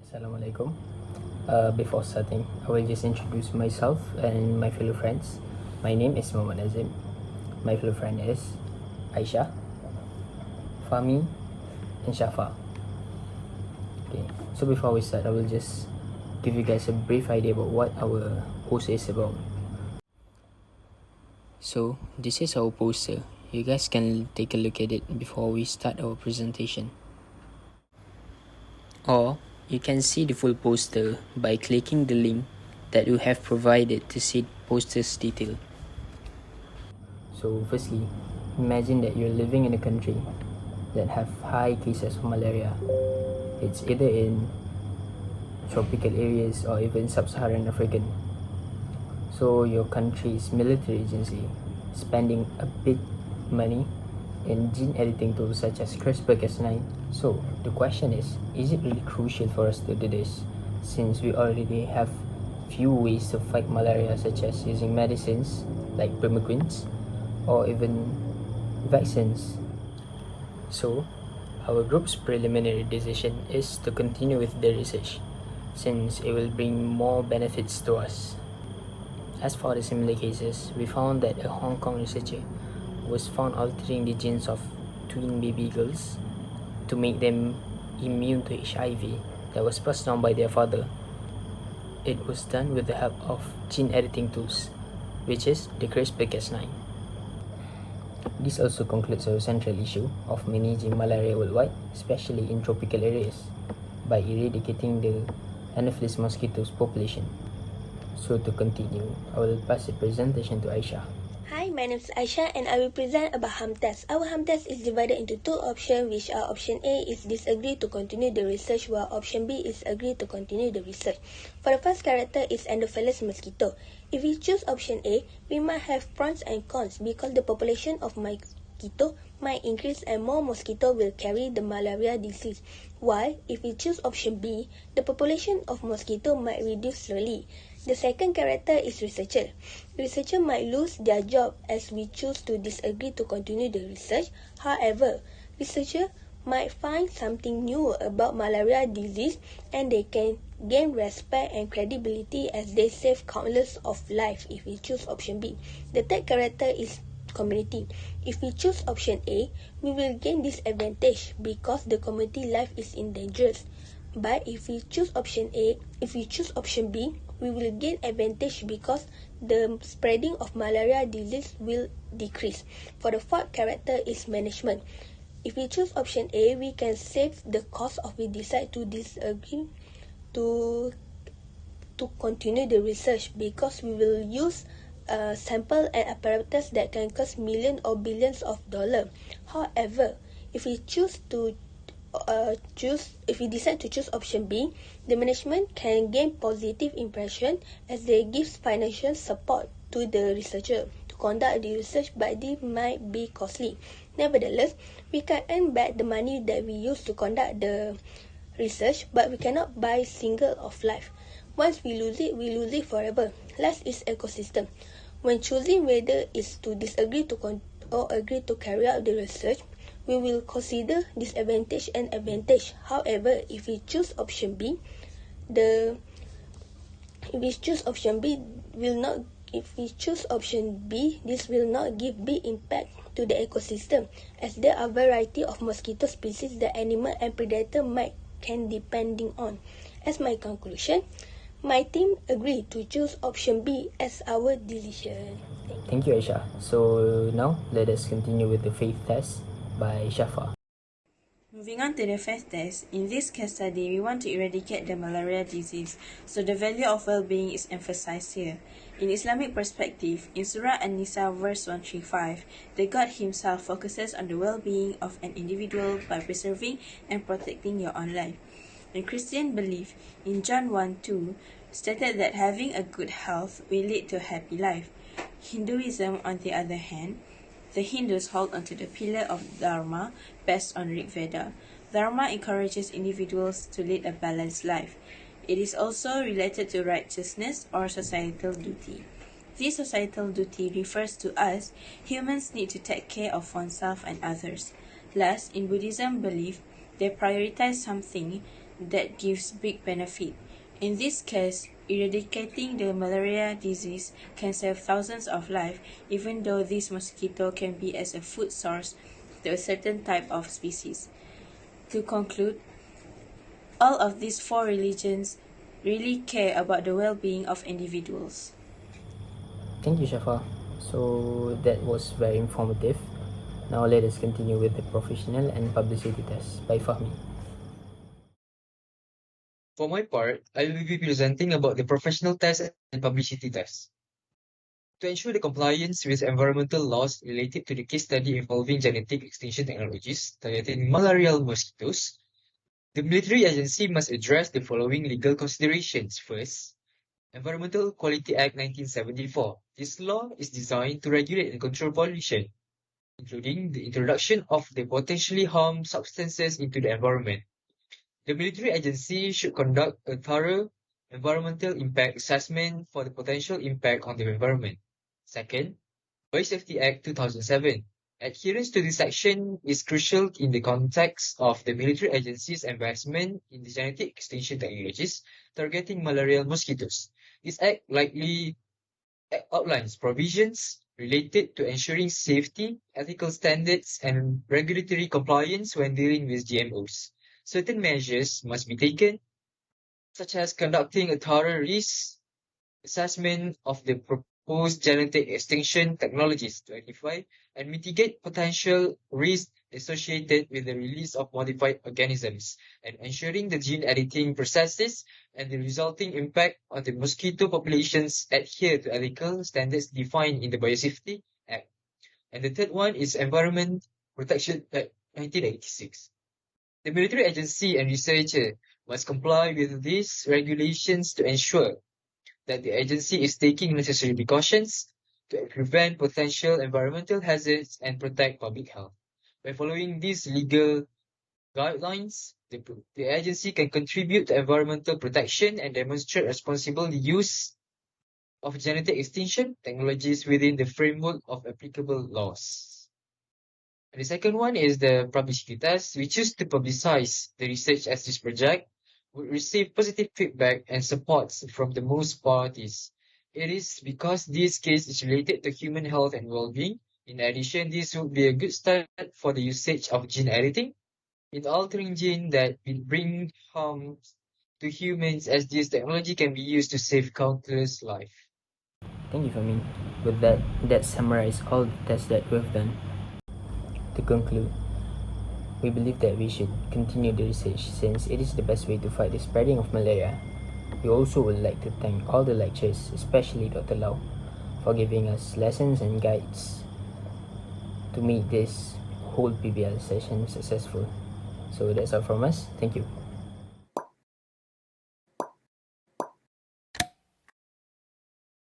Assalamualaikum. Before starting, I will just introduce myself and my fellow friends. My name is Muhammad Azim. My fellow friend is Aisha, Fahmi, and Shafa. Okay, so before we start, I will just give you guys a brief idea about what our poster is about. So, this is our poster. You guys can take a look at it before we start our presentation. Or you can see the full poster by clicking the link that we have provided to see poster's detail. So firstly, imagine that you're living in a country that have high cases of malaria. It's either in tropical areas or even sub-Saharan African. So your country's military agency spending a big money in gene editing tools such as CRISPR-Cas9. So the question is it really crucial for us to do this, since we already have few ways to fight malaria, such as using medicines like permaquins or even vaccines? So our group's preliminary decision is to continue with the research, since it will bring more benefits to us. As for the similar cases, we found that a Hong Kong researcher was found altering the genes of twin baby girls to make them immune to HIV that was passed down by their father. It was done with the help of gene editing tools, which is the CRISPR-Cas9. This also concludes our central issue of managing malaria worldwide, especially in tropical areas, by eradicating the Anopheles mosquitoes population. So to continue, I will pass the presentation to Aisha. Hi, my name is Aisha and I will present about harm test. Our harm test is divided into two options, which are option A is disagree to continue the research, while option B is agree to continue the research. For the first character is Anopheles mosquito. If we choose option A, we might have pros and cons because the population of mosquito might increase and more mosquito will carry the malaria disease. While if we choose option B, the population of mosquito might reduce slowly. The second character is researcher. Researcher might lose their job as we choose to disagree to continue the research. However, researcher might find something new about malaria disease and they can gain respect and credibility as they save countless of lives if we choose option B. The third character is community. If we choose option A, we will gain this advantage because the community life is in danger. But if we choose option B, we will gain advantage because the spreading of malaria disease will decrease. For the fourth character is management. If we choose option A, we can save the cost of we decide to disagree to continue the research because we will use a sample and apparatus that can cost millions or billions of dollars. However, if we decide to choose option B, the management can gain positive impression as they give financial support to the researcher to conduct the research, but this might be costly. Nevertheless, we can earn back the money that we use to conduct the research, but we cannot buy single of life. Once we lose it forever. Last is ecosystem. When choosing whether is to disagree to or agree to carry out the research, we will consider disadvantage and advantage. However, if we choose option B, this will not give big impact to the ecosystem, as there are variety of mosquito species that animal and predator can depending on. As my conclusion, my team agreed to choose option B as our decision. Thank you, Aisha. So now let us continue with the faith test by Shafa. Moving on to the faith test, in this case study, we want to eradicate the malaria disease, so the value of well-being is emphasized here. In Islamic perspective, in Surah An-Nisa verse 135, the God himself focuses on the well-being of an individual by preserving and protecting your own life. In Christian belief, in John 1:2, stated that having a good health will lead to a happy life. Hinduism, on the other hand, the Hindus hold onto the pillar of Dharma based on Rig Veda. Dharma encourages individuals to lead a balanced life. It is also related to righteousness or societal duty. This societal duty refers to us, humans need to take care of oneself and others. Last, in Buddhism belief, they prioritize something that gives big benefit. In this case, eradicating the malaria disease can save thousands of lives, even though this mosquito can be as a food source to a certain type of species. To conclude, all of these four religions really care about the well-being of individuals. Thank you, Shafa. So that was very informative. Now let us continue with the professional and publicity test by Fahmi. For my part, I will be presenting about the professional test and publicity test. To ensure the compliance with environmental laws related to the case study involving genetic extinction technologies targeting malarial mosquitoes, the military agency must address the following legal considerations. First, Environmental Quality Act 1974. This law is designed to regulate and control pollution, including the introduction of the potentially harmful substances into the environment. The military agency should conduct a thorough environmental impact assessment for the potential impact on the environment. Second, Biosafety Act 2007. Adherence to this section is crucial in the context of the military agency's investment in the genetic extinction technologies targeting malarial mosquitoes. This act likely outlines provisions related to ensuring safety, ethical standards, and regulatory compliance when dealing with GMOs. Certain measures must be taken, such as conducting a thorough risk assessment of the proposed genetic extinction technologies to identify and mitigate potential risks associated with the release of modified organisms, and ensuring the gene editing processes and the resulting impact on the mosquito populations adhere to ethical standards defined in the Biosafety Act. And the third one is Environment Protection Act 1986. The military agency and researcher must comply with these regulations to ensure that the agency is taking necessary precautions to prevent potential environmental hazards and protect public health. By following these legal guidelines, the agency can contribute to environmental protection and demonstrate responsible use of genetic extinction technologies within the framework of applicable laws. And the second one is the publicity test. We choose to publicize the research as this project would receive positive feedback and supports from the most parties. It is because this case is related to human health and well-being. In addition, this would be a good start for the usage of gene editing in altering gene that will bring harm to humans, as this technology can be used to save countless lives. Thank you, Fahmi. With that summarizes all the tests that we've done. To conclude, we believe that we should continue the research since it is the best way to fight the spreading of malaria. We also would like to thank all the lecturers, especially Dr. Lau, for giving us lessons and guides to make this whole PBL session successful. So that's all from us. Thank you.